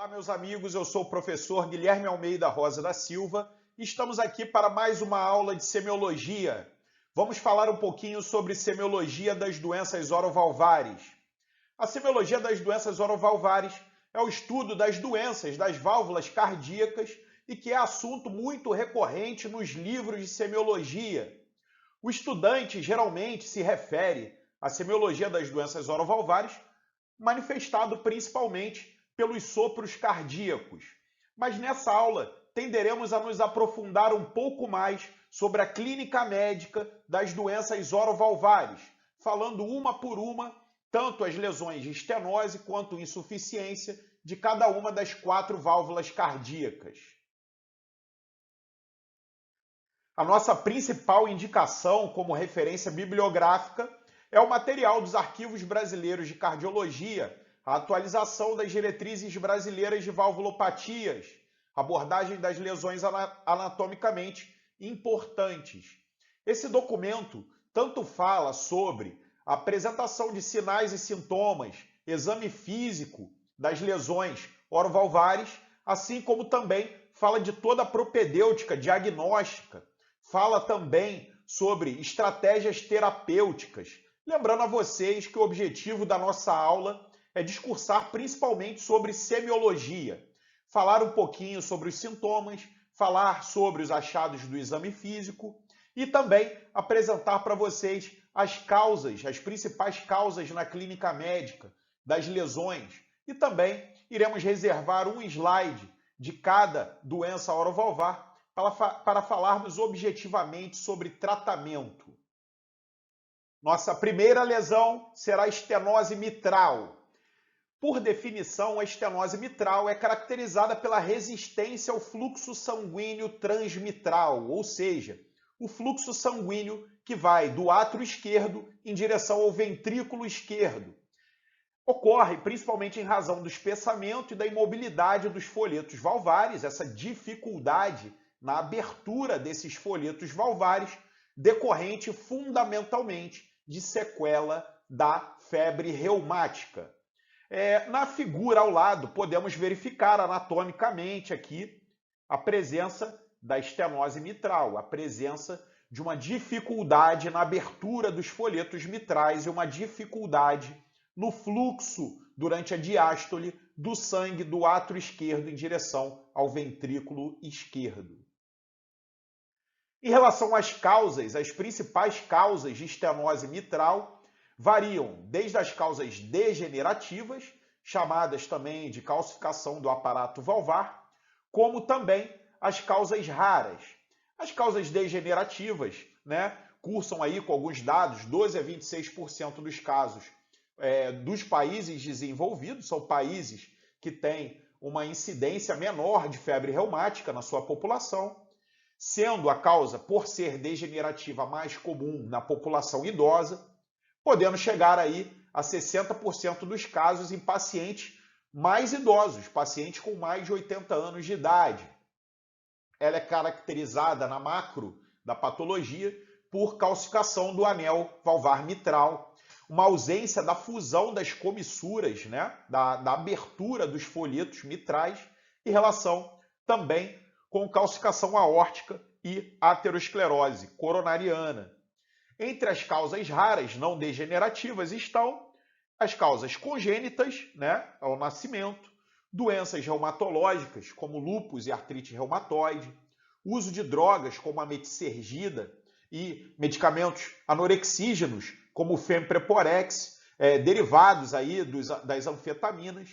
Olá, meus amigos, eu sou o professor Guilherme Almeida Rosa da Silva e estamos aqui para mais uma aula de semiologia. Vamos falar um pouquinho sobre semiologia das doenças orovalvares. A semiologia das doenças orovalvares é o estudo das doenças das válvulas cardíacas e que é assunto muito recorrente nos livros de semiologia. O estudante geralmente se refere à semiologia das doenças orovalvares, manifestado principalmente pelos sopros cardíacos. Mas nessa aula tenderemos a nos aprofundar um pouco mais sobre a clínica médica das doenças orovalvares, falando uma por uma, tanto as lesões de estenose quanto insuficiência de cada uma das 4 válvulas cardíacas. A nossa principal indicação como referência bibliográfica é o material dos Arquivos Brasileiros de Cardiologia, a atualização das diretrizes brasileiras de valvulopatias, abordagem das lesões anatomicamente importantes. Esse documento tanto fala sobre a apresentação de sinais e sintomas, exame físico das lesões orovalvares, assim como também fala de toda a propedêutica diagnóstica, fala também sobre estratégias terapêuticas. Lembrando a vocês que o objetivo da nossa aula é discursar principalmente sobre semiologia, falar um pouquinho sobre os sintomas, falar sobre os achados do exame físico e também apresentar para vocês as causas, as principais causas na clínica médica das lesões. E também iremos reservar um slide de cada doença orovalvar para falarmos objetivamente sobre tratamento. Nossa primeira lesão será a estenose mitral. Por definição, a estenose mitral é caracterizada pela resistência ao fluxo sanguíneo transmitral, ou seja, o fluxo sanguíneo que vai do átrio esquerdo em direção ao ventrículo esquerdo. Ocorre principalmente em razão do espessamento e da imobilidade dos folhetos valvares, essa dificuldade na abertura desses folhetos valvares, decorrente fundamentalmente de sequela da febre reumática. Na figura ao lado, podemos verificar anatomicamente aqui a presença da estenose mitral, a presença de uma dificuldade na abertura dos folhetos mitrais e uma dificuldade no fluxo durante a diástole do sangue do átrio esquerdo em direção ao ventrículo esquerdo. Em relação às causas, as principais causas de estenose mitral variam desde as causas degenerativas, chamadas também de calcificação do aparato valvar, como também as causas raras. As causas degenerativas, cursam aí com alguns dados, 12 a 26% dos casos dos países desenvolvidos, são países que têm uma incidência menor de febre reumática na sua população, sendo a causa, por ser degenerativa, mais comum na população idosa, podendo chegar aí a 60% dos casos em pacientes mais idosos, pacientes com mais de 80 anos de idade. Ela é caracterizada na macro da patologia por calcificação do anel valvar mitral, uma ausência da fusão das comissuras, da abertura dos folhetos mitrais, em relação também com calcificação aórtica e aterosclerose coronariana. Entre as causas raras não degenerativas estão as causas congênitas, ao nascimento, doenças reumatológicas como lúpus e artrite reumatoide, uso de drogas como a metsergida e medicamentos anorexígenos como o fempreporex, derivados aí das anfetaminas,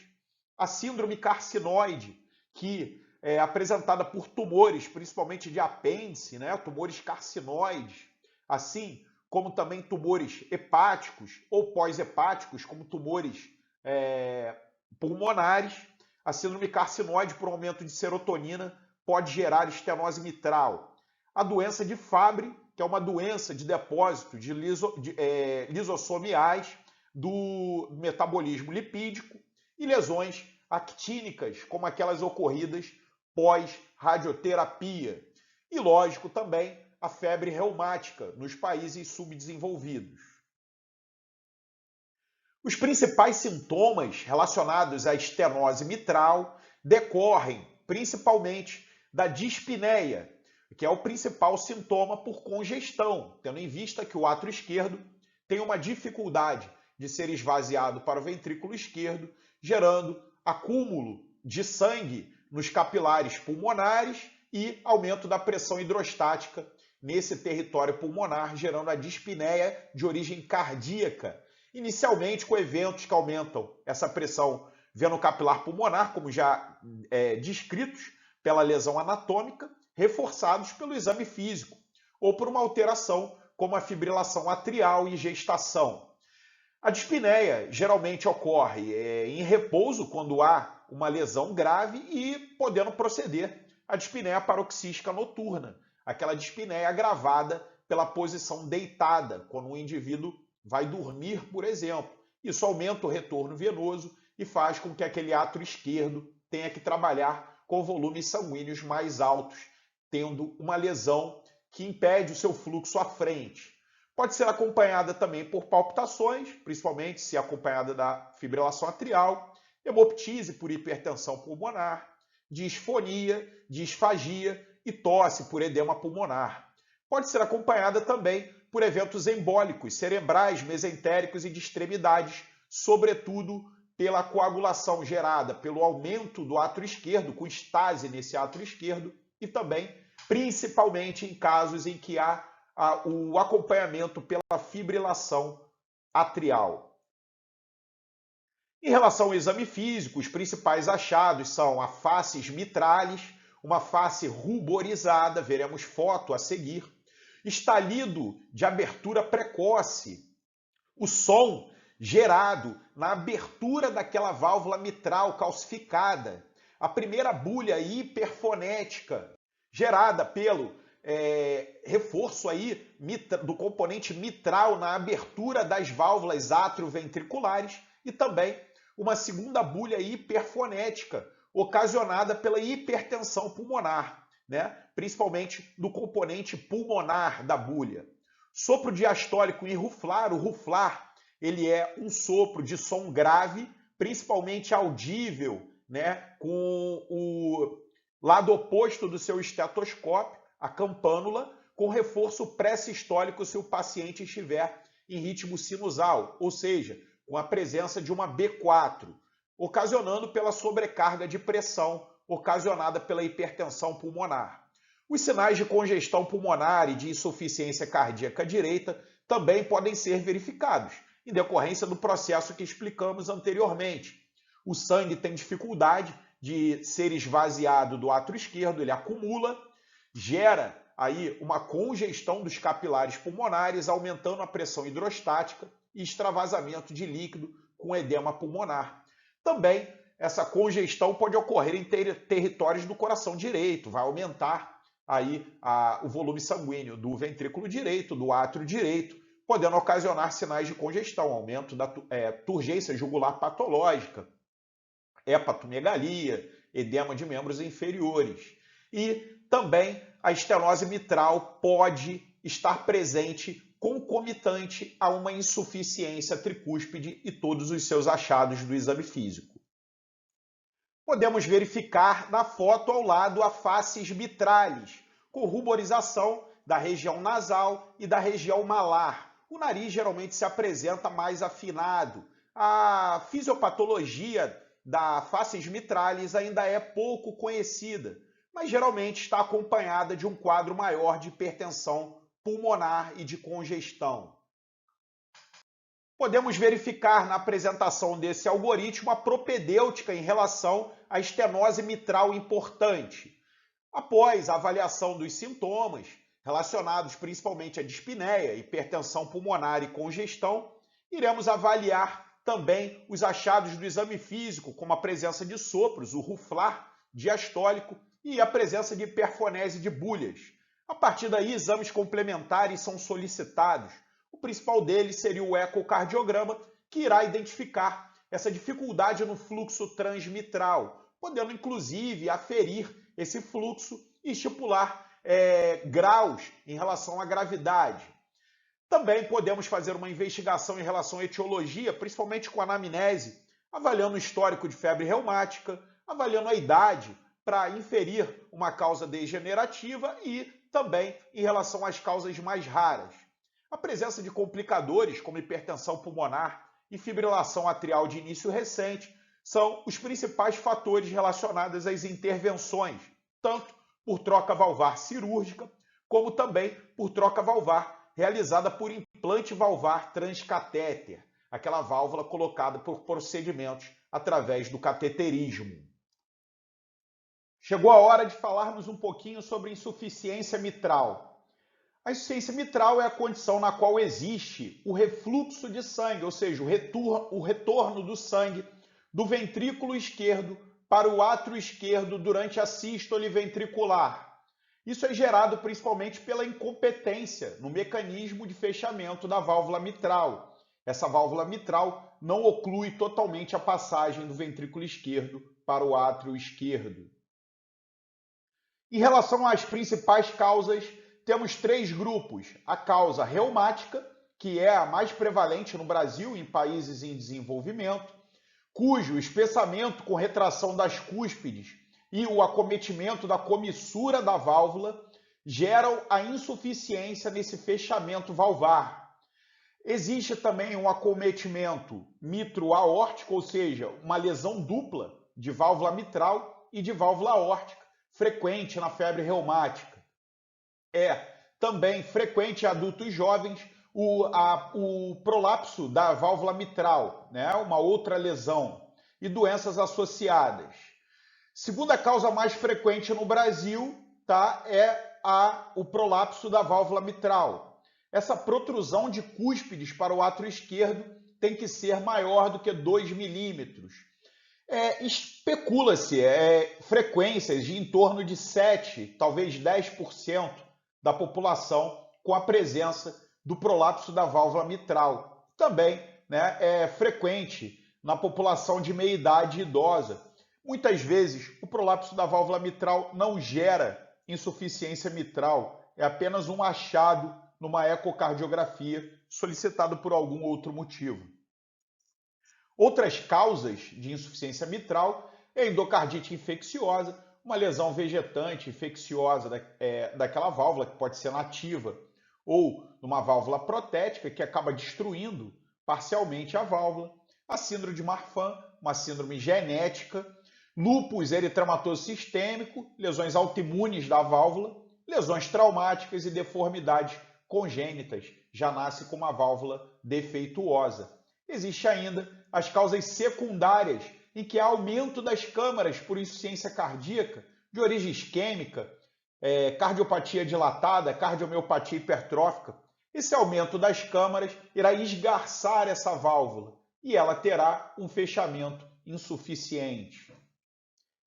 a síndrome carcinoide, que é apresentada por tumores, principalmente de apêndice, tumores carcinoides, assim como também tumores hepáticos ou pós-hepáticos, como tumores pulmonares. A síndrome carcinoide, por aumento de serotonina, pode gerar estenose mitral. A doença de Fabry, que é uma doença de depósito de lisossomiais do metabolismo lipídico, e lesões actínicas, como aquelas ocorridas pós-radioterapia. E, lógico, também a febre reumática nos países subdesenvolvidos. Os principais sintomas relacionados à estenose mitral decorrem principalmente da dispneia, que é o principal sintoma por congestão, tendo em vista que o átrio esquerdo tem uma dificuldade de ser esvaziado para o ventrículo esquerdo, gerando acúmulo de sangue nos capilares pulmonares e aumento da pressão hidrostática nesse território pulmonar, gerando a dispneia de origem cardíaca, inicialmente com eventos que aumentam essa pressão venocapilar pulmonar, como já descritos pela lesão anatômica, reforçados pelo exame físico, ou por uma alteração como a fibrilação atrial e gestação. A dispneia geralmente ocorre em repouso, quando há uma lesão grave, e podendo proceder a dispneia paroxística noturna, aquela dispneia agravada pela posição deitada, quando o indivíduo vai dormir, por exemplo. Isso aumenta o retorno venoso e faz com que aquele átrio esquerdo tenha que trabalhar com volumes sanguíneos mais altos, tendo uma lesão que impede o seu fluxo à frente. Pode ser acompanhada também por palpitações, principalmente se acompanhada da fibrilação atrial, hemoptise por hipertensão pulmonar, disfonia, disfagia e tosse por edema pulmonar. Pode ser acompanhada também por eventos embólicos, cerebrais, mesentéricos e de extremidades, sobretudo pela coagulação gerada pelo aumento do átrio esquerdo, com estase nesse átrio esquerdo, e também, principalmente, em casos em que há o acompanhamento pela fibrilação atrial. Em relação ao exame físico, os principais achados são a facies mitralis, uma face ruborizada, veremos foto a seguir, estalido de abertura precoce, o som gerado na abertura daquela válvula mitral calcificada, a primeira bulha hiperfonética gerada pelo reforço aí do componente mitral na abertura das válvulas atrioventriculares e também uma segunda bulha hiperfonética ocasionada pela hipertensão pulmonar, né? Principalmente do componente pulmonar da bulha. Sopro diastólico irruflar, o ruflar, ele é um sopro de som grave, principalmente audível, né? Com o lado oposto do seu estetoscópio, a campânula, com reforço pré-sistólico se o paciente estiver em ritmo sinusal, ou seja, com a presença de uma B4, ocasionando pela sobrecarga de pressão ocasionada pela hipertensão pulmonar. Os sinais de congestão pulmonar e de insuficiência cardíaca direita também podem ser verificados, em decorrência do processo que explicamos anteriormente. O sangue tem dificuldade de ser esvaziado do átrio esquerdo, ele acumula, gera aí uma congestão dos capilares pulmonares, aumentando a pressão hidrostática e extravasamento de líquido com edema pulmonar. Também essa congestão pode ocorrer em territórios do coração direito, vai aumentar aí o volume sanguíneo do ventrículo direito, do átrio direito, podendo ocasionar sinais de congestão, aumento da turgência jugular patológica, hepatomegalia, edema de membros inferiores. E também a estenose mitral pode estar presente concomitante a uma insuficiência tricúspide e todos os seus achados do exame físico. Podemos verificar na foto ao lado a facies mitralis, com ruborização da região nasal e da região malar. O nariz geralmente se apresenta mais afinado. A fisiopatologia da facies mitralis ainda é pouco conhecida, mas geralmente está acompanhada de um quadro maior de hipertensão pulmonar e de congestão. Podemos verificar na apresentação desse algoritmo a propedêutica em relação à estenose mitral importante. Após a avaliação dos sintomas, relacionados principalmente à dispneia, hipertensão pulmonar e congestão, iremos avaliar também os achados do exame físico, como a presença de sopros, o ruflar diastólico e a presença de hiperfonese de bulhas. A partir daí, exames complementares são solicitados. O principal deles seria o ecocardiograma, que irá identificar essa dificuldade no fluxo transmitral, podendo inclusive aferir esse fluxo e estipular graus em relação à gravidade. Também podemos fazer uma investigação em relação à etiologia, principalmente com anamnese, avaliando o histórico de febre reumática, avaliando a idade para inferir uma causa degenerativa e também em relação às causas mais raras. A presença de complicadores como hipertensão pulmonar e fibrilação atrial de início recente são os principais fatores relacionados às intervenções, tanto por troca valvar cirúrgica, como também por troca valvar realizada por implante valvar transcatéter, aquela válvula colocada por procedimentos através do cateterismo. Chegou a hora de falarmos um pouquinho sobre insuficiência mitral. A insuficiência mitral é a condição na qual existe o refluxo de sangue, ou seja, o retorno do sangue do ventrículo esquerdo para o átrio esquerdo durante a sístole ventricular. Isso é gerado principalmente pela incompetência no mecanismo de fechamento da válvula mitral. Essa válvula mitral não oclui totalmente a passagem do ventrículo esquerdo para o átrio esquerdo. Em relação às principais causas, temos 3 grupos. A causa reumática, que é a mais prevalente no Brasil e em países em desenvolvimento, cujo espessamento com retração das cúspides e o acometimento da comissura da válvula geram a insuficiência nesse fechamento valvar. Existe também um acometimento mitro-aórtico, ou seja, uma lesão dupla de válvula mitral e de válvula aórtica, frequente na febre reumática. É também frequente em adultos jovens o prolapso da válvula mitral, né? Uma outra lesão, e doenças associadas. Segunda causa mais frequente no Brasil, tá, é o prolapso da válvula mitral. Essa protrusão de cúspides para o átrio esquerdo tem que ser maior do que 2 milímetros. Especula-se frequências de em torno de 7, talvez 10% da população com a presença do prolapso da válvula mitral. Também, né, é frequente na população de meia-idade idosa. Muitas vezes, o prolapso da válvula mitral não gera insuficiência mitral, é apenas um achado numa ecocardiografia solicitado por algum outro motivo. Outras causas de insuficiência mitral é endocardite infecciosa, uma lesão vegetante infecciosa daquela válvula, que pode ser nativa, ou numa válvula protética, que acaba destruindo parcialmente a válvula, a síndrome de Marfan, uma síndrome genética, lúpus eritematoso sistêmico, lesões autoimunes da válvula, lesões traumáticas e deformidades congênitas, já nasce com uma válvula defeituosa. Existe ainda as causas secundárias, em que há aumento das câmaras por insuficiência cardíaca de origem isquêmica, cardiopatia dilatada, cardiomiopatia hipertrófica. Esse aumento das câmaras irá esgarçar essa válvula e ela terá um fechamento insuficiente.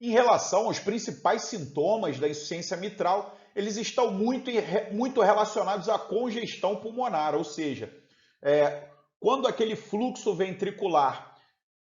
Em relação aos principais sintomas da insuficiência mitral, eles estão muito relacionados à congestão pulmonar, ou seja, quando aquele fluxo ventricular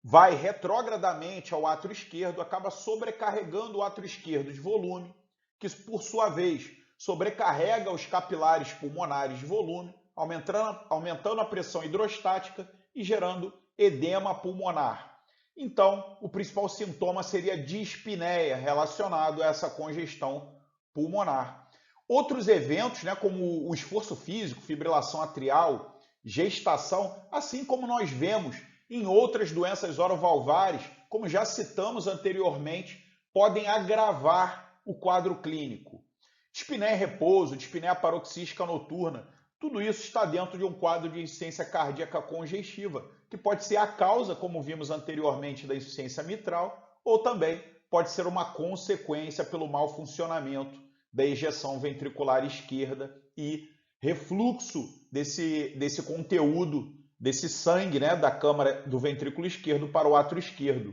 vai retrogradamente ao átrio esquerdo, acaba sobrecarregando o átrio esquerdo de volume, que por sua vez sobrecarrega os capilares pulmonares de volume, aumentando a pressão hidrostática e gerando edema pulmonar. Então, o principal sintoma seria dispneia, relacionado a essa congestão pulmonar. Outros eventos, né, como o esforço físico, fibrilação atrial, gestação, assim como nós vemos em outras doenças orovalvares, como já citamos anteriormente, podem agravar o quadro clínico. Dispneia em repouso, dispneia paroxística noturna, tudo isso está dentro de um quadro de insuficiência cardíaca congestiva, que pode ser a causa, como vimos anteriormente, da insuficiência mitral, ou também pode ser uma consequência pelo mau funcionamento da ejeção ventricular esquerda e refluxo desse conteúdo, desse sangue, né, da câmara do ventrículo esquerdo para o átrio esquerdo.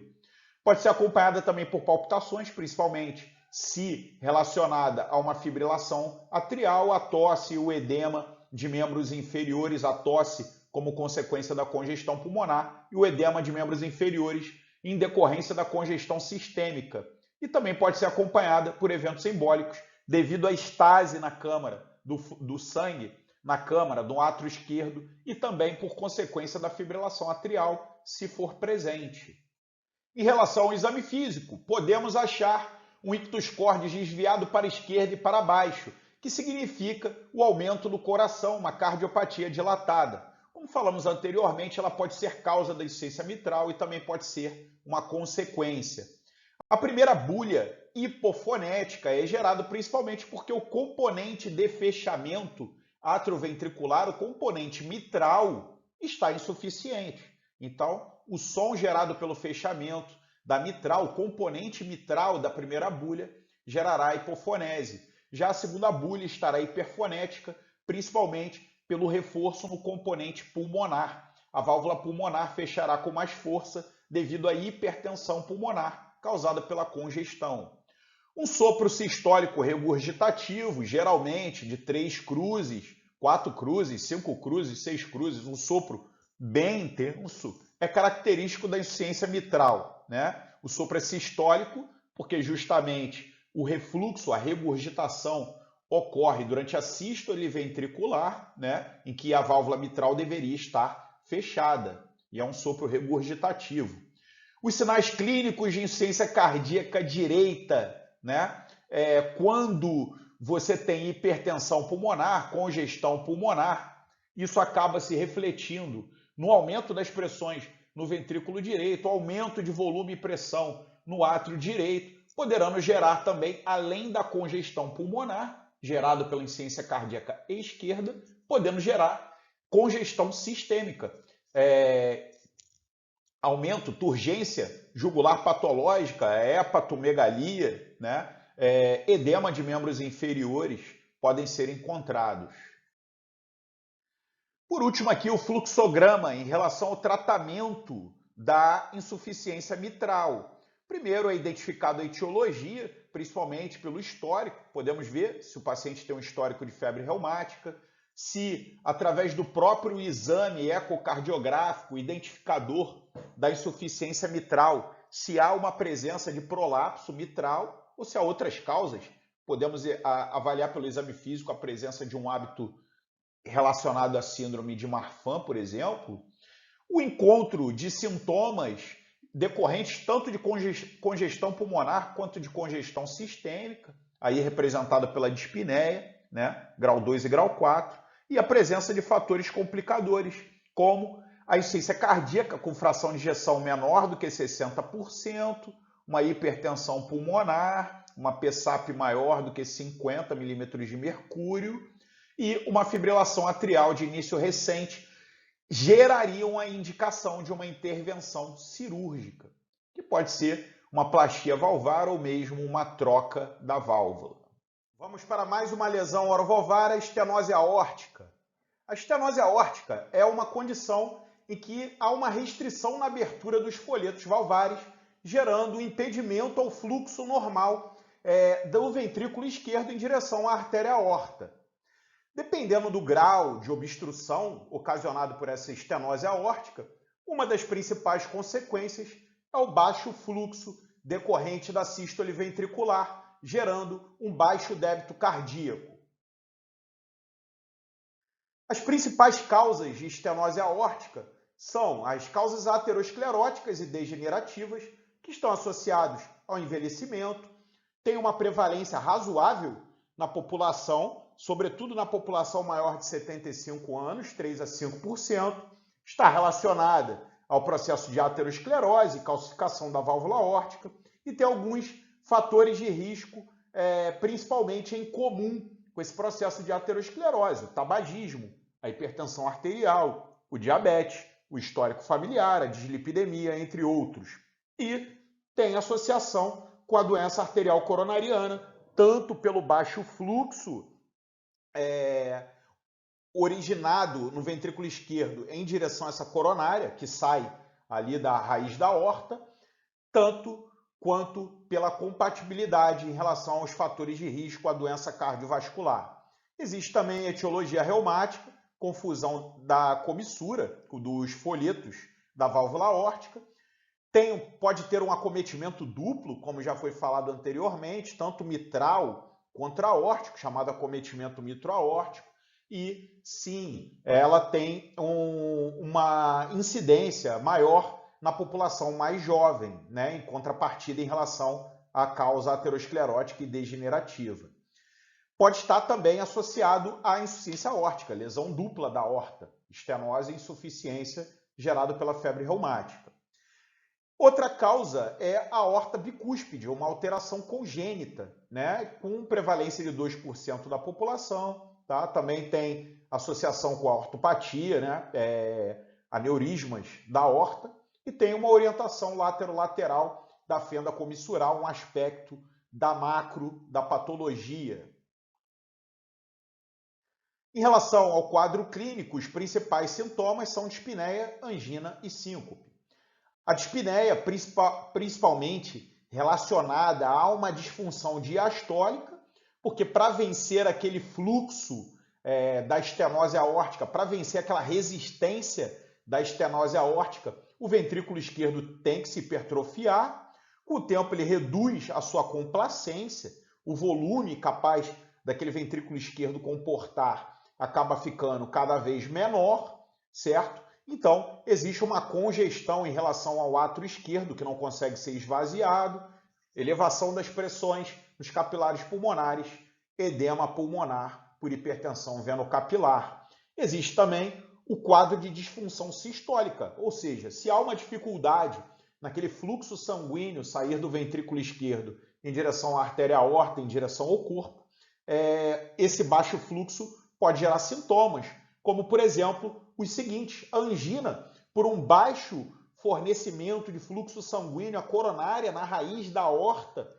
Pode ser acompanhada também por palpitações, principalmente se relacionada a uma fibrilação atrial, a tosse e o edema de membros inferiores, a tosse como consequência da congestão pulmonar e o edema de membros inferiores em decorrência da congestão sistêmica. E também pode ser acompanhada por eventos embólicos devido à estase na câmara do sangue, na câmara do átrio esquerdo e também por consequência da fibrilação atrial, se for presente. Em relação ao exame físico, podemos achar um ictus cordis desviado para a esquerda e para baixo, que significa o aumento do coração, uma cardiopatia dilatada. Como falamos anteriormente, ela pode ser causa da insuficiência mitral e também pode ser uma consequência. A primeira bulha hipofonética é gerada principalmente porque o componente de fechamento atrioventricular, o componente mitral, está insuficiente. Então, o som gerado pelo fechamento da mitral, o componente mitral da primeira bulha, gerará hipofonese. Já a segunda bulha estará hiperfonética, principalmente pelo reforço no componente pulmonar. A válvula pulmonar fechará com mais força devido à hipertensão pulmonar causada pela congestão. Um sopro sistólico regurgitativo, geralmente de 3 cruzes, 4 cruzes, 5 cruzes, 6 cruzes, um sopro bem intenso, é característico da insuficiência mitral, né? O sopro é sistólico porque justamente o refluxo, a regurgitação ocorre durante a sístole ventricular, né? Em que a válvula mitral deveria estar fechada, e é um sopro regurgitativo. Os sinais clínicos de insuficiência cardíaca direita, né? Quando você tem hipertensão pulmonar, congestão pulmonar, isso acaba se refletindo no aumento das pressões no ventrículo direito, aumento de volume e pressão no átrio direito, poderão gerar também, além da congestão pulmonar, gerada pela insuficiência cardíaca esquerda, podendo gerar congestão sistêmica, aumento, turgência jugular patológica, hepatomegalia, né? Edema de membros inferiores podem ser encontrados. Por último aqui o fluxograma em relação ao tratamento da insuficiência mitral. Primeiro é identificado a etiologia, principalmente pelo histórico. Podemos ver se o paciente tem um histórico de febre reumática, se através do próprio exame ecocardiográfico, identificador da insuficiência mitral, se há uma presença de prolapso mitral ou se há outras causas. Podemos avaliar pelo exame físico a presença de um hábito relacionado à síndrome de Marfan, por exemplo, o encontro de sintomas decorrentes tanto de congestão pulmonar quanto de congestão sistêmica, aí representada pela dispneia, né, grau 2 e grau 4, e a presença de fatores complicadores, como a insuficiência cardíaca com fração de ejeção menor do que 60%, uma hipertensão pulmonar, uma PSAP maior do que 50 milímetros de mercúrio, e uma fibrilação atrial de início recente gerariam a indicação de uma intervenção cirúrgica, que pode ser uma plastia valvar ou mesmo uma troca da válvula. Vamos para mais uma lesão orovalvar, a estenose aórtica. A estenose aórtica é uma condição em que há uma restrição na abertura dos folhetos valvares, gerando um impedimento ao fluxo normal do ventrículo esquerdo em direção à artéria aorta. Dependendo do grau de obstrução ocasionado por essa estenose aórtica, uma das principais consequências é o baixo fluxo decorrente da sístole ventricular, gerando um baixo débito cardíaco. As principais causas de estenose aórtica são as causas ateroscleróticas e degenerativas, que estão associadas ao envelhecimento, têm uma prevalência razoável na população, sobretudo na população maior de 75 anos, 3 a 5%, está relacionada ao processo de aterosclerose, calcificação da válvula aórtica, e tem alguns fatores de risco, principalmente em comum com esse processo de aterosclerose: o tabagismo, a hipertensão arterial, o diabetes, o histórico familiar, a dislipidemia, entre outros. E tem associação com a doença arterial coronariana, tanto pelo baixo fluxo originado no ventrículo esquerdo em direção a essa coronária, que sai ali da raiz da aorta, tanto quanto pela compatibilidade em relação aos fatores de risco à doença cardiovascular. Existe também a etiologia reumática, confusão da comissura dos folhetos da válvula aórtica. Pode ter um acometimento duplo, como já foi falado anteriormente, tanto mitral quanto aórtico, chamado acometimento mitroaórtico, e sim, ela tem uma incidência maior na população mais jovem, né, em contrapartida em relação à causa aterosclerótica e degenerativa. Pode estar também associado à insuficiência aórtica, lesão dupla da aorta, estenose e insuficiência gerada pela febre reumática. Outra causa é a aorta bicúspide, uma alteração congênita, né, com prevalência de 2% da população. Tá? Também tem associação com a ortopatia, né, aneurismas da aorta, e tem uma orientação laterolateral da fenda comissural, um aspecto da macro da patologia. Em relação ao quadro clínico, os principais sintomas são dispneia, angina e síncope. A dispneia, principalmente relacionada a uma disfunção diastólica, porque para vencer aquele fluxo da estenose aórtica, para vencer aquela resistência da estenose aórtica, o ventrículo esquerdo tem que se hipertrofiar. Com o tempo ele reduz a sua complacência, o volume capaz daquele ventrículo esquerdo comportar acaba ficando cada vez menor, certo? Então, existe uma congestão em relação ao átrio esquerdo, que não consegue ser esvaziado, elevação das pressões nos capilares pulmonares, edema pulmonar por hipertensão venocapilar. Existe também o quadro de disfunção sistólica, ou seja, se há uma dificuldade naquele fluxo sanguíneo sair do ventrículo esquerdo em direção à artéria aorta, em direção ao corpo, esse baixo fluxo pode gerar sintomas, como, por exemplo, os seguintes: a angina, por um baixo fornecimento de fluxo sanguíneo à coronária na raiz da aorta,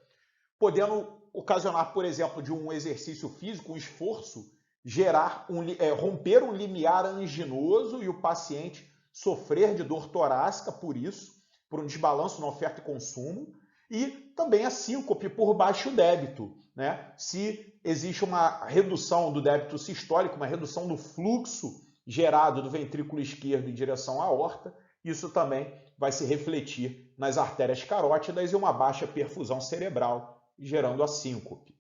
podendo ocasionar, por exemplo, de um exercício físico, um esforço, romper um limiar anginoso e o paciente sofrer de dor torácica por isso, por um desbalanço na oferta e consumo, e também a síncope por baixo débito, né? Se existe uma redução do débito sistólico, uma redução do fluxo gerado do ventrículo esquerdo em direção à aorta, isso também vai se refletir nas artérias carótidas e uma baixa perfusão cerebral, gerando a síncope.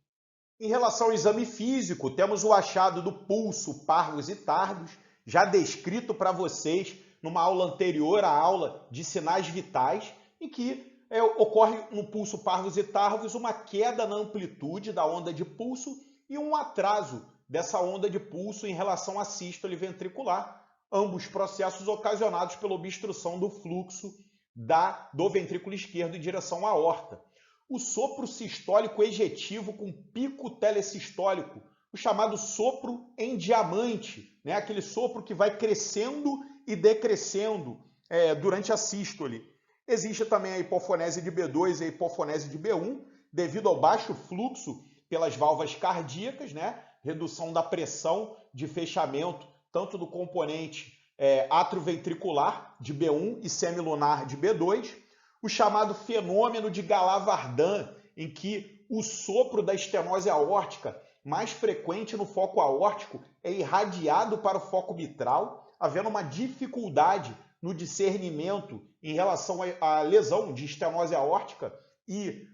Em relação ao exame físico, temos o achado do pulso parvus e tardos, já descrito para vocês numa aula anterior, a aula de sinais vitais, em que ocorre no pulso parvus e tarvus uma queda na amplitude da onda de pulso e um atraso dessa onda de pulso em relação à sístole ventricular, ambos processos ocasionados pela obstrução do fluxo do ventrículo esquerdo em direção à aorta. O sopro sistólico ejetivo com pico telesistólico, o chamado sopro em diamante, né? Aquele sopro que vai crescendo e decrescendo durante a sístole. Existe também a hipofonese de B2 e a hipofonese de B1, devido ao baixo fluxo pelas válvulas cardíacas, né? Redução da pressão de fechamento, tanto do componente atrioventricular de B1 e semilunar de B2, o chamado fenômeno de Gala-Vardan, em que o sopro da estenose aórtica, mais frequente no foco aórtico, é irradiado para o foco mitral, havendo uma dificuldade no discernimento em relação à lesão de estenose aórtica e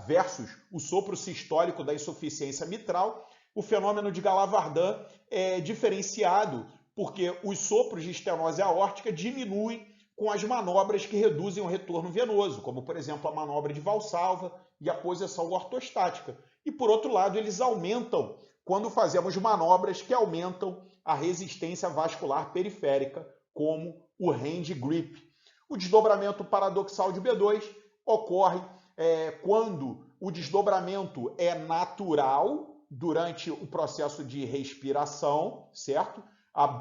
versus o sopro sistólico da insuficiência mitral. O fenômeno de Gala-Vardan é diferenciado porque os sopros de estenose aórtica diminuem com as manobras que reduzem o retorno venoso, como, por exemplo, a manobra de Valsalva e a posição ortostática. E, por outro lado, eles aumentam quando fazemos manobras que aumentam a resistência vascular periférica, como o hand grip. O desdobramento paradoxal de B2 ocorre quando o desdobramento é natural durante o processo de respiração, certo?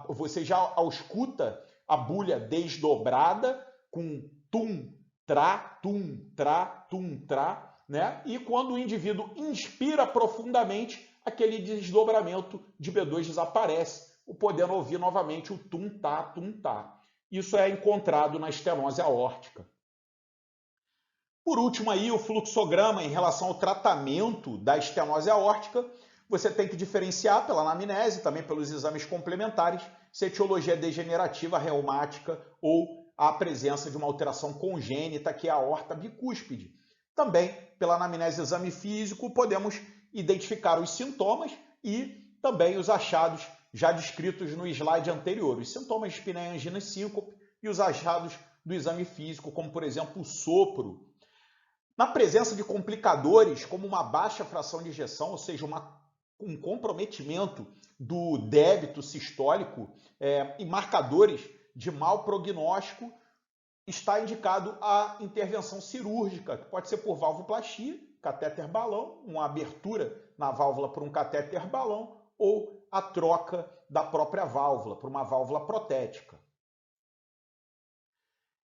Você já ausculta a bulha desdobrada com tum, tra, né? E quando o indivíduo inspira profundamente, aquele desdobramento de B2 desaparece, podendo ouvir novamente o tum-tá, tum-tá. Isso é encontrado na estenose aórtica. Por último, aí, o fluxograma em relação ao tratamento da estenose aórtica, você tem que diferenciar pela anamnese, também pelos exames complementares, se a etiologia é degenerativa, reumática ou a presença de uma alteração congênita, que é a aorta bicúspide. Também, pela anamnese e exame físico, podemos identificar os sintomas e também os achados já descritos no slide anterior, os sintomas de dispneia, angina e síncope e os achados do exame físico, como por exemplo o sopro. Na presença de complicadores, como uma baixa fração de ejeção, ou seja, um comprometimento do débito sistólico e marcadores de mau prognóstico, está indicado a intervenção cirúrgica, que pode ser por valvoplastia, catéter balão, uma abertura na válvula por um catéter balão, ou a troca da própria válvula por uma válvula protética.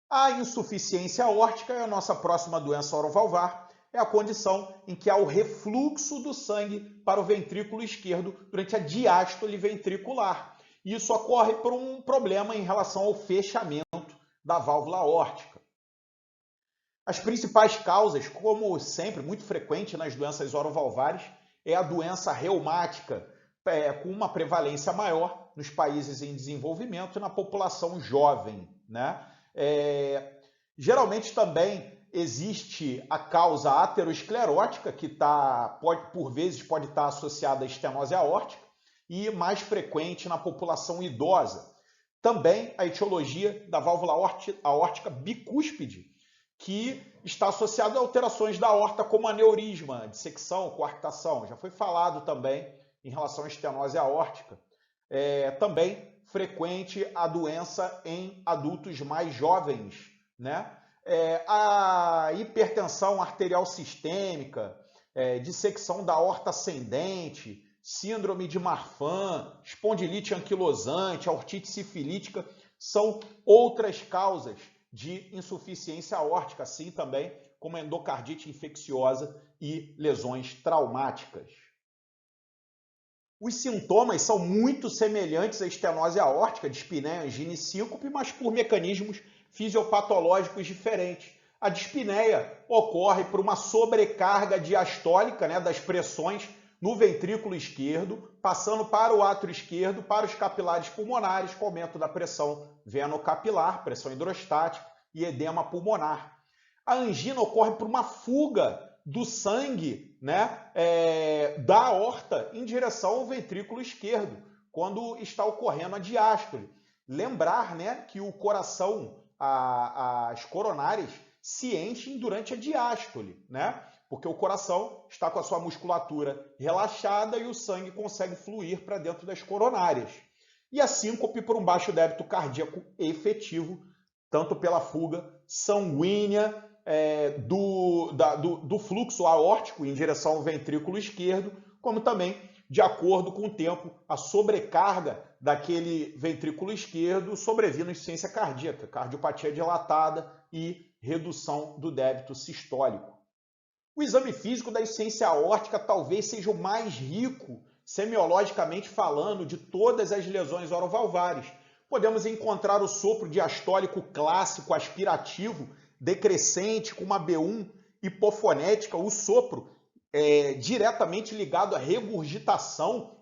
A insuficiência aórtica é a nossa próxima doença orovalvar, é a condição em que há o refluxo do sangue para o ventrículo esquerdo durante a diástole ventricular. Isso ocorre por um problema em relação ao fechamento da válvula aórtica. As principais causas, como sempre, muito frequente nas doenças orovalvares, é a doença reumática, com uma prevalência maior nos países em desenvolvimento e na população jovem, né? Geralmente também existe a causa aterosclerótica, que por vezes pode estar associada à estenose aórtica, e mais frequente na população idosa. Também a etiologia da válvula aórtica bicúspide, que está associada a alterações da aorta, como aneurisma, dissecção, coarctação. Já foi falado também em relação à estenose aórtica. Também frequente a doença em adultos mais jovens, né? A hipertensão arterial sistêmica, dissecção da aorta ascendente, síndrome de Marfan, espondilite anquilosante, ortite sifilítica, são outras causas de insuficiência aórtica, assim também como endocardite infecciosa e lesões traumáticas. Os sintomas são muito semelhantes à estenose aórtica, dispneia, angina e síncope, mas por mecanismos fisiopatológicos diferentes. A dispneia ocorre por uma sobrecarga diastólica, né, das pressões no ventrículo esquerdo, passando para o átrio esquerdo, para os capilares pulmonares, com aumento da pressão venocapilar, pressão hidrostática e edema pulmonar. A angina ocorre por uma fuga do sangue, né, da aorta em direção ao ventrículo esquerdo, quando está ocorrendo a diástole. Lembrar, né, que o coração, as coronárias, se enchem durante a diástole, né? Porque o coração está com a sua musculatura relaxada e o sangue consegue fluir para dentro das coronárias. E a síncope por um baixo débito cardíaco efetivo, tanto pela fuga sanguínea do fluxo aórtico em direção ao ventrículo esquerdo, como também, de acordo com o tempo, a sobrecarga daquele ventrículo esquerdo sobrevindo insuficiência cardíaca, cardiopatia dilatada e redução do débito sistólico. O exame físico da insuficiência aórtica talvez seja o mais rico, semiologicamente falando, de todas as lesões orovalvares. Podemos encontrar o sopro diastólico clássico aspirativo, decrescente, com uma B1 hipofonética, o sopro diretamente ligado à regurgitação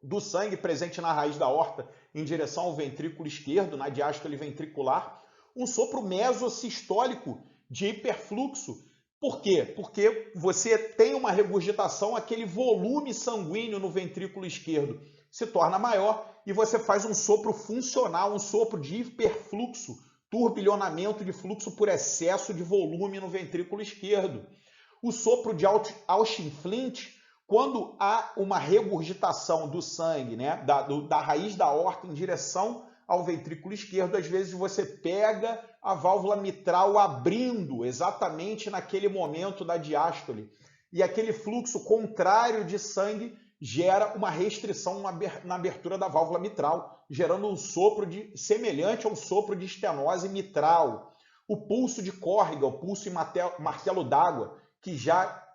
do sangue presente na raiz da aorta em direção ao ventrículo esquerdo, na diástole ventricular. Um sopro mesosistólico de hiperfluxo. Por quê? Porque você tem uma regurgitação, aquele volume sanguíneo no ventrículo esquerdo se torna maior e você faz um sopro funcional, um sopro de hiperfluxo, turbilhonamento de fluxo por excesso de volume no ventrículo esquerdo. O sopro de Auschwitz, quando há uma regurgitação do sangue, né, da raiz da aorta em direção ao ventrículo esquerdo, às vezes você pega a válvula mitral abrindo exatamente naquele momento da diástole. E aquele fluxo contrário de sangue gera uma restrição na abertura da válvula mitral, gerando um sopro semelhante a um sopro de estenose mitral. O pulso de Corrigan, o pulso em martelo d'água, que já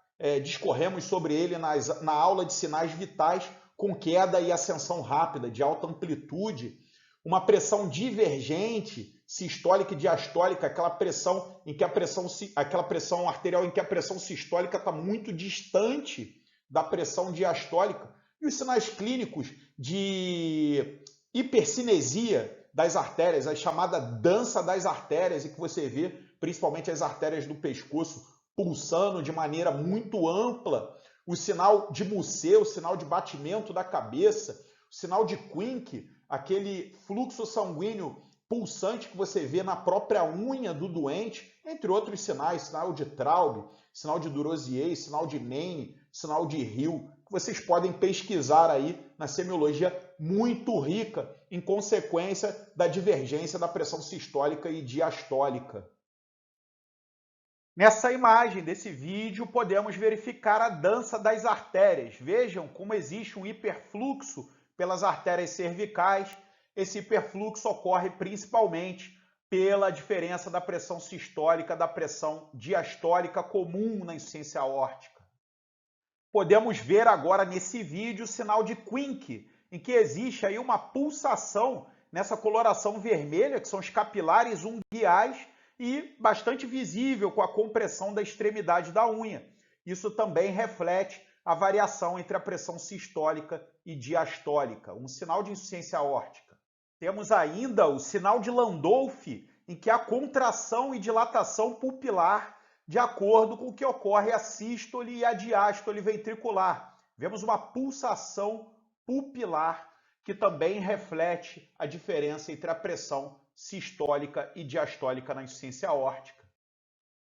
discorremos sobre ele na aula de sinais vitais, com queda e ascensão rápida, de alta amplitude. Uma pressão divergente, sistólica e diastólica, aquela pressão arterial em que a pressão sistólica está muito distante da pressão diastólica. E os sinais clínicos de hipercinesia das artérias, a chamada dança das artérias, e que você vê principalmente as artérias do pescoço pulsando de maneira muito ampla, o sinal de Mussé, o sinal de batimento da cabeça, o sinal de Quincke, aquele fluxo sanguíneo pulsante que você vê na própria unha do doente, entre outros sinais, sinal de Traub, sinal de Durozier, sinal de Nene, sinal de Hill, que vocês podem pesquisar aí na semiologia, muito rica em consequência da divergência da pressão sistólica e diastólica. Nessa imagem desse vídeo, podemos verificar a dança das artérias. Vejam como existe um hiperfluxo pelas artérias cervicais. Esse hiperfluxo ocorre principalmente pela diferença da pressão sistólica da pressão diastólica comum na insuficiência aórtica. Podemos ver agora nesse vídeo o sinal de Quincke, em que existe aí uma pulsação nessa coloração vermelha, que são os capilares unguiais, e bastante visível com a compressão da extremidade da unha. Isso também reflete a variação entre a pressão sistólica e diastólica, um sinal de insuficiência aórtica. Temos ainda o sinal de Landolph, em que há contração e dilatação pupilar de acordo com o que ocorre a sístole e a diástole ventricular. Vemos uma pulsação pupilar que também reflete a diferença entre a pressão sistólica e diastólica na insuficiência aórtica.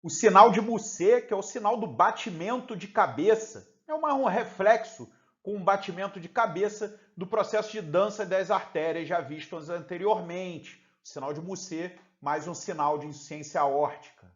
O sinal de Mussé, que é o sinal do batimento de cabeça, é um reflexo com um batimento de cabeça do processo de dança das artérias já vistos anteriormente. O sinal de Mussé, mais um sinal de insuficiência aórtica.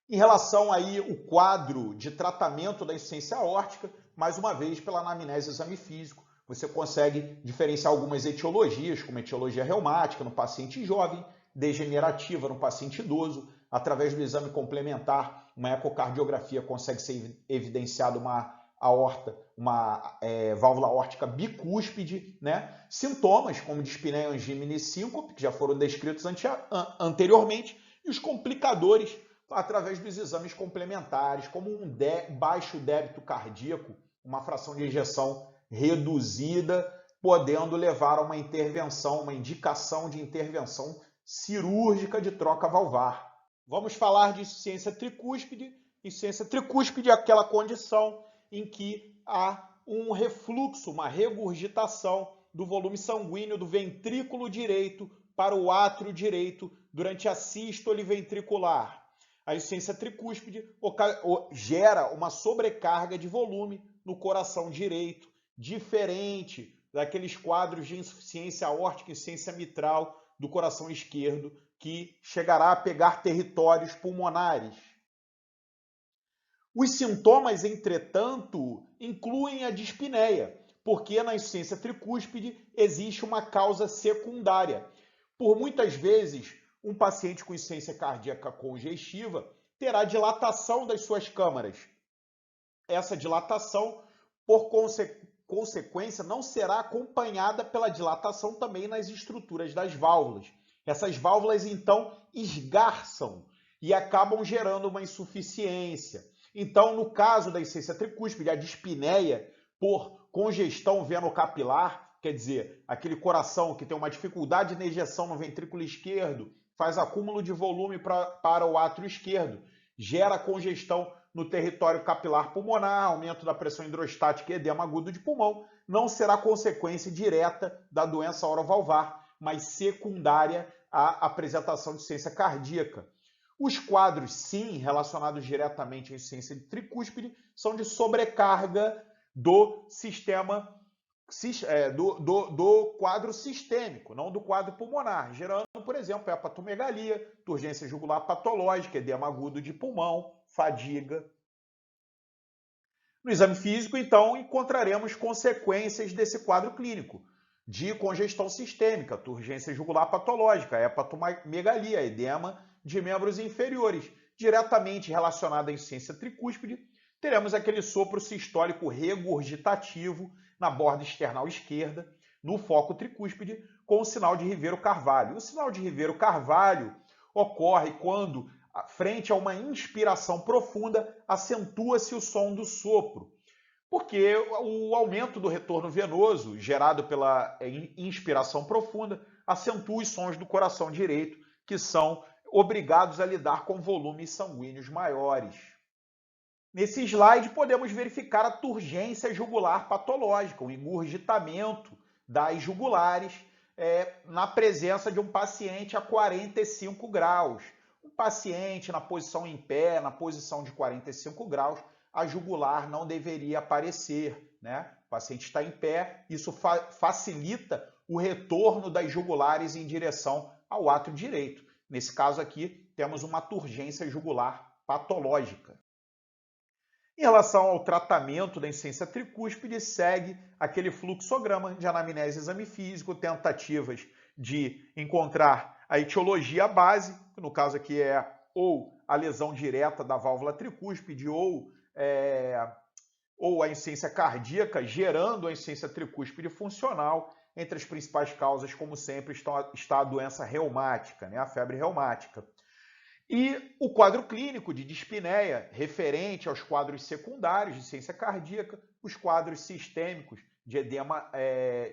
Em relação aí ao quadro de tratamento da insuficiência aórtica, mais uma vez pela anamnese e exame físico, você consegue diferenciar algumas etiologias, como etiologia reumática no paciente jovem, degenerativa no paciente idoso. Através do exame complementar, uma ecocardiografia consegue ser evidenciada uma aorta, uma válvula aórtica bicúspide, né? Sintomas como dispneia, angina e síncope, que já foram descritos anteriormente, e os complicadores através dos exames complementares, como um baixo débito cardíaco, uma fração de ejeção reduzida, podendo levar a uma intervenção, uma indicação de intervenção cirúrgica de troca valvar. Vamos falar de insuficiência tricúspide. Insuficiência tricúspide é aquela condição em que há um refluxo, uma regurgitação do volume sanguíneo do ventrículo direito para o átrio direito durante a sístole ventricular. A insuficiência tricúspide gera uma sobrecarga de volume no coração direito, diferente daqueles quadros de insuficiência aórtica e insuficiência mitral do coração esquerdo, que chegará a pegar territórios pulmonares. Os sintomas, entretanto, incluem a dispneia, porque na insuficiência tricúspide existe uma causa secundária. Por muitas vezes, um paciente com insuficiência cardíaca congestiva terá dilatação das suas câmaras. Essa dilatação, por consequência, não será acompanhada pela dilatação também nas estruturas das válvulas. Essas válvulas, então, esgarçam e acabam gerando uma insuficiência. Então, no caso da insuficiência tricúspide, a dispneia por congestão venocapilar, quer dizer, aquele coração que tem uma dificuldade na ejeção no ventrículo esquerdo, faz acúmulo de volume para o átrio esquerdo, gera congestão no território capilar pulmonar, aumento da pressão hidrostática e edema agudo de pulmão, não será consequência direta da doença orovalvar, mas secundária à apresentação de insuficiência cardíaca. Os quadros, sim, relacionados diretamente à insuficiência tricúspide, são de sobrecarga do sistema, do quadro sistêmico, não do quadro pulmonar, gerando, por exemplo, hepatomegalia, turgência jugular patológica, edema agudo de pulmão, fadiga. No exame físico, então, encontraremos consequências desse quadro clínico de congestão sistêmica, turgência jugular patológica, hepatomegalia, edema de membros inferiores. Diretamente relacionada à insuficiência tricúspide, teremos aquele sopro sistólico regurgitativo na borda external esquerda, no foco tricúspide, com o sinal de Rivero-Carvalho. O sinal de Rivero-Carvalho ocorre quando, frente a uma inspiração profunda, acentua-se o som do sopro, porque o aumento do retorno venoso gerado pela inspiração profunda acentua os sons do coração direito, que são obrigados a lidar com volumes sanguíneos maiores. Nesse slide, podemos verificar a turgência jugular patológica, o engurgitamento das jugulares, na presença de um paciente a 45 graus. Um paciente na posição em pé, na posição de 45 graus, a jugular não deveria aparecer, né? O paciente está em pé, isso facilita o retorno das jugulares em direção ao átrio direito. Nesse caso aqui, temos uma turgência jugular patológica. Em relação ao tratamento da insuficiência tricúspide, segue aquele fluxograma de anamnese e exame físico, tentativas de encontrar a etiologia base, que no caso aqui é ou a lesão direta da válvula tricúspide ou a insuficiência cardíaca, gerando a insuficiência tricúspide funcional. Entre as principais causas, como sempre, está a doença reumática, né? A febre reumática. E o quadro clínico de dispneia, referente aos quadros secundários de insuficiência cardíaca, os quadros sistêmicos de edema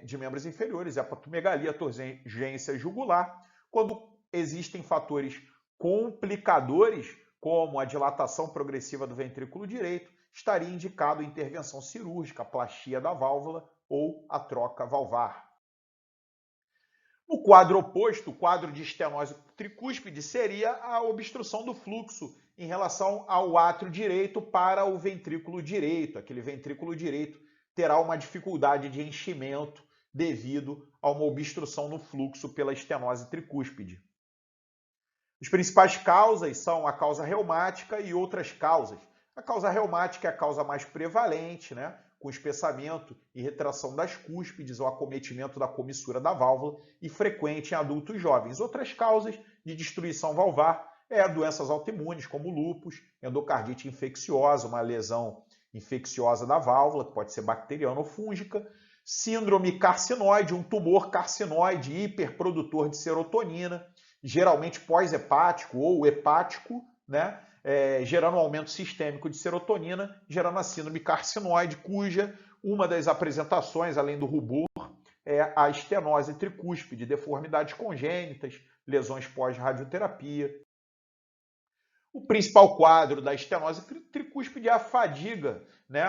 de membros inferiores, hepatomegalia, turgência jugular, quando existem fatores complicadores, como a dilatação progressiva do ventrículo direito, estaria indicado intervenção cirúrgica, a plastia da válvula ou a troca valvar. No quadro oposto, o quadro de estenose tricúspide, seria a obstrução do fluxo em relação ao átrio direito para o ventrículo direito. Aquele ventrículo direito terá uma dificuldade de enchimento devido a uma obstrução no fluxo pela estenose tricúspide. As principais causas são a causa reumática e outras causas. A causa reumática é a causa mais prevalente, né? Com espessamento e retração das cúspides ou acometimento da comissura da válvula e frequente em adultos jovens. Outras causas de destruição valvar doenças autoimunes, como lúpus, endocardite infecciosa, uma lesão infecciosa da válvula, que pode ser bacteriana ou fúngica, síndrome carcinoide, um tumor carcinoide hiperprodutor de serotonina, geralmente pós-hepático ou hepático, né? Gerando um aumento sistêmico de serotonina, gerando a síndrome carcinoide, cuja uma das apresentações, além do rubor, é a estenose tricúspide, deformidades congênitas, lesões pós-radioterapia. O principal quadro da estenose tricúspide é a fadiga, né?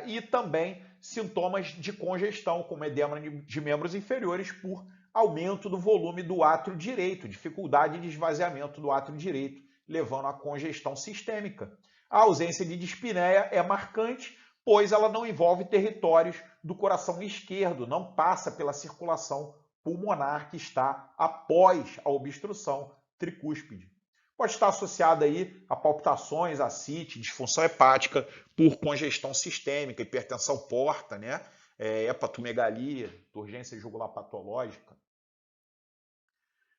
E também sintomas de congestão, como edema de membros inferiores por aumento do volume do átrio direito, dificuldade de esvaziamento do átrio direito, levando à congestão sistêmica. A ausência de dispneia é marcante, pois ela não envolve territórios do coração esquerdo, não passa pela circulação pulmonar que está após a obstrução tricúspide. Pode estar associada aí a palpitações, ascite, disfunção hepática por congestão sistêmica, hipertensão porta, né? Hepatomegalia, turgência jugular patológica.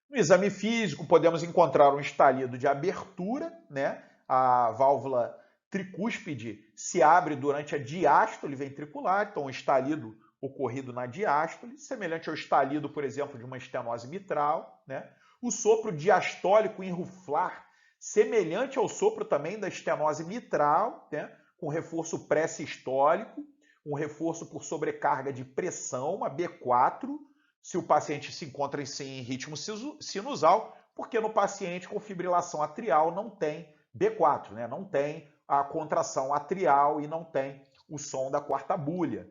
No exame físico, podemos encontrar um estalido de abertura, né? A válvula tricúspide se abre durante a diástole ventricular, então um estalido ocorrido na diástole, semelhante ao estalido, por exemplo, de uma estenose mitral, né? O sopro diastólico irruflar, semelhante ao sopro também da estenose mitral, né? Com reforço pré-sistólico, um reforço por sobrecarga de pressão, uma B4, se o paciente se encontra em ritmo sinusal, porque no paciente com fibrilação atrial não tem B4, né? Não tem a contração atrial e não tem o som da quarta bulha.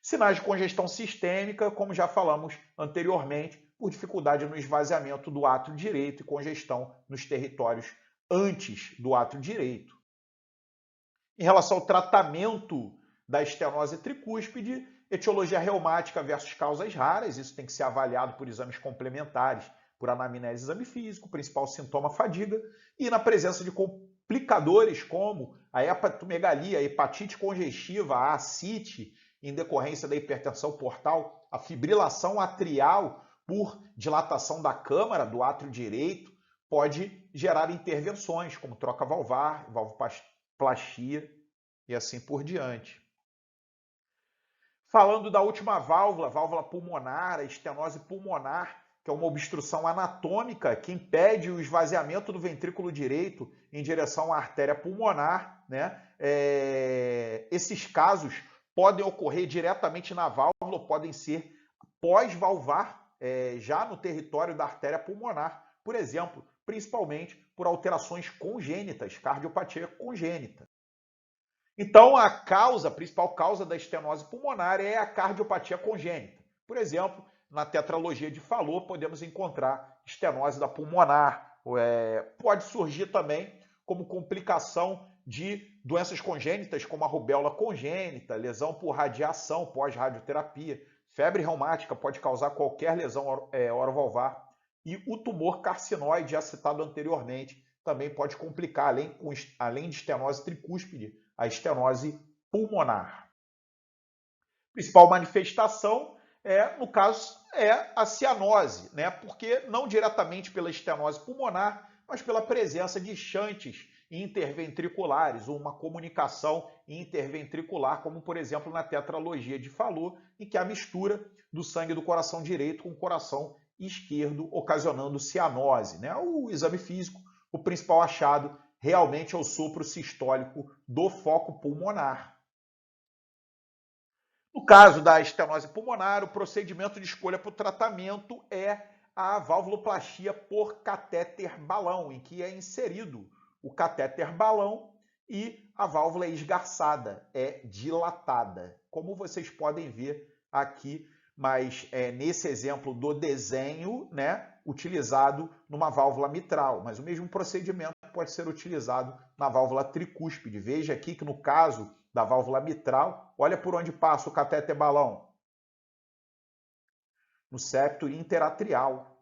Sinais de congestão sistêmica, como já falamos anteriormente, por dificuldade no esvaziamento do átrio direito e congestão nos territórios antes do átrio direito. Em relação ao tratamento da estenose tricúspide, etiologia reumática versus causas raras, isso tem que ser avaliado por exames complementares, por anamnese e exame físico, principal sintoma fadiga, e na presença de complicadores como a hepatomegalia, a hepatite congestiva, a ascite, em decorrência da hipertensão portal, a fibrilação atrial por dilatação da câmara do átrio direito, pode gerar intervenções, como troca valvar, valvoplastia e assim por diante. Falando da última válvula, válvula pulmonar, a estenose pulmonar, que é uma obstrução anatômica que impede o esvaziamento do ventrículo direito em direção à artéria pulmonar, né? Esses casos podem ocorrer diretamente na válvula, podem ser pós-valvar, já no território da artéria pulmonar, por exemplo, principalmente por alterações congênitas, cardiopatia congênita. Então, a principal causa da estenose pulmonar é a cardiopatia congênita. Por exemplo, na tetralogia de Fallot, podemos encontrar estenose da pulmonar. Pode surgir também como complicação de doenças congênitas, como a rubéola congênita, lesão por radiação pós-radioterapia, febre reumática pode causar qualquer lesão orovalvar, e o tumor carcinoide, já citado anteriormente, também pode complicar, além de estenose tricúspide, a estenose pulmonar. A principal manifestação, no caso, é a cianose, né? Porque não diretamente pela estenose pulmonar, mas pela presença de xantes interventriculares, ou uma comunicação interventricular, como por exemplo na tetralogia de Fallot, em que a mistura do sangue do coração direito com o coração esquerdo, ocasionando cianose, né? O exame físico, o principal achado realmente é o sopro sistólico do foco pulmonar. No caso da estenose pulmonar, o procedimento de escolha para o tratamento é a valvuloplastia por catéter balão, em que é inserido o catéter balão e a válvula é esgarçada, é dilatada, como vocês podem ver aqui, mas nesse exemplo do desenho, né, utilizado numa válvula mitral, mas o mesmo procedimento pode ser utilizado na válvula tricúspide. Veja aqui que no caso da válvula mitral, olha por onde passa o catéter balão. No septo interatrial.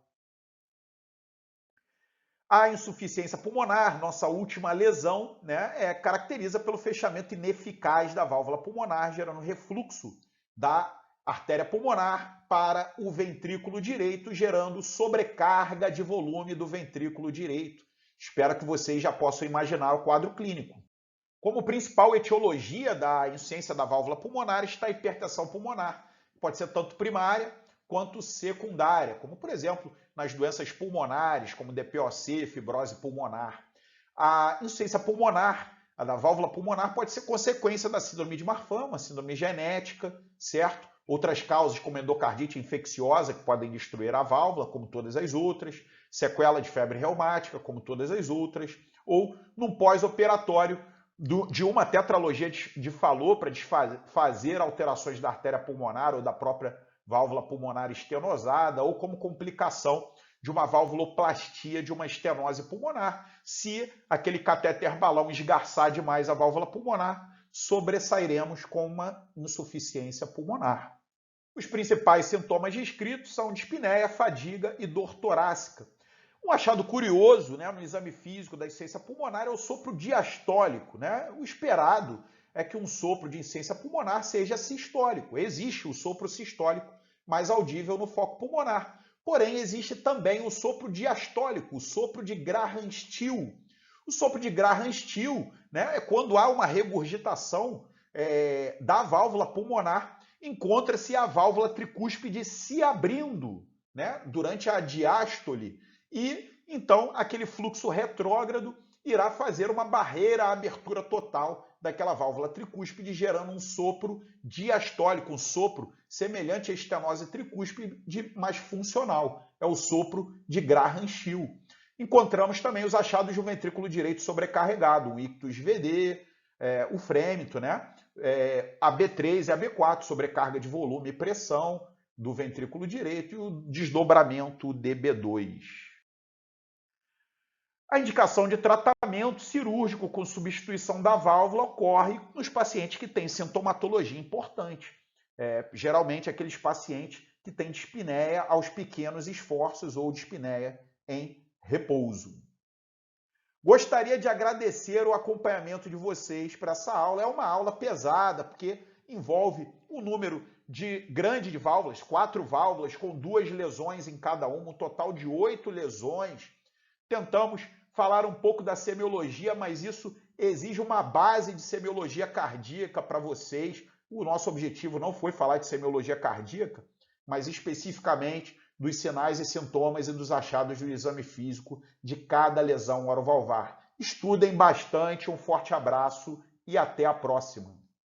A insuficiência pulmonar, nossa última lesão, né, caracteriza pelo fechamento ineficaz da válvula pulmonar, gerando refluxo da artéria pulmonar para o ventrículo direito, gerando sobrecarga de volume do ventrículo direito. Espero que vocês já possam imaginar o quadro clínico. Como principal etiologia da insuficiência da válvula pulmonar está a hipertensão pulmonar. Pode ser tanto primária quanto secundária, como por exemplo nas doenças pulmonares, como DPOC, fibrose pulmonar. A insuficiência pulmonar, a da válvula pulmonar, pode ser consequência da síndrome de Marfan, uma síndrome genética, certo? Outras causas, como endocardite infecciosa, que podem destruir a válvula, como todas as outras, sequela de febre reumática, como todas as outras, ou num pós-operatório de uma tetralogia de Fallot para fazer alterações da artéria pulmonar ou da própria válvula pulmonar estenosada, ou como complicação de uma valvuloplastia de uma estenose pulmonar. Se aquele catéter balão esgarçar demais a válvula pulmonar, sobressairemos com uma insuficiência pulmonar. Os principais sintomas descritos são dispneia, fadiga e dor torácica. Um achado curioso, né, no exame físico da insuficiência pulmonar é o sopro diastólico, né? O esperado é que um sopro de insuficiência pulmonar seja sistólico. Existe o sopro sistólico mais audível no foco pulmonar. Porém, existe também o sopro diastólico, o sopro de Graham-Still. O sopro de Graham-Still, né, é quando há uma regurgitação da válvula pulmonar, encontra-se a válvula tricúspide se abrindo, né, durante a diástole, e então aquele fluxo retrógrado irá fazer uma barreira à abertura total daquela válvula tricúspide, gerando um sopro diastólico, um sopro semelhante à estenose tricúspide, mas funcional. É o sopro de Graham-Still. Encontramos também os achados de um ventrículo direito sobrecarregado, o ictus VD, o frêmito, né? A B3 e a B4, sobrecarga de volume e pressão do ventrículo direito, e o desdobramento de B2. A indicação de tratamento cirúrgico com substituição da válvula ocorre nos pacientes que têm sintomatologia importante. Geralmente aqueles pacientes que têm dispneia aos pequenos esforços ou dispneia em repouso. Gostaria de agradecer o acompanhamento de vocês para essa aula. É uma aula pesada, porque envolve um número grande de válvulas, 4 válvulas, com 2 lesões em cada uma, um total de 8 lesões. Tentamos falar um pouco da semiologia, mas isso exige uma base de semiologia cardíaca para vocês. O nosso objetivo não foi falar de semiologia cardíaca, mas especificamente dos sinais e sintomas e dos achados do exame físico de cada lesão orovalvar. Estudem bastante, um forte abraço e até a próxima.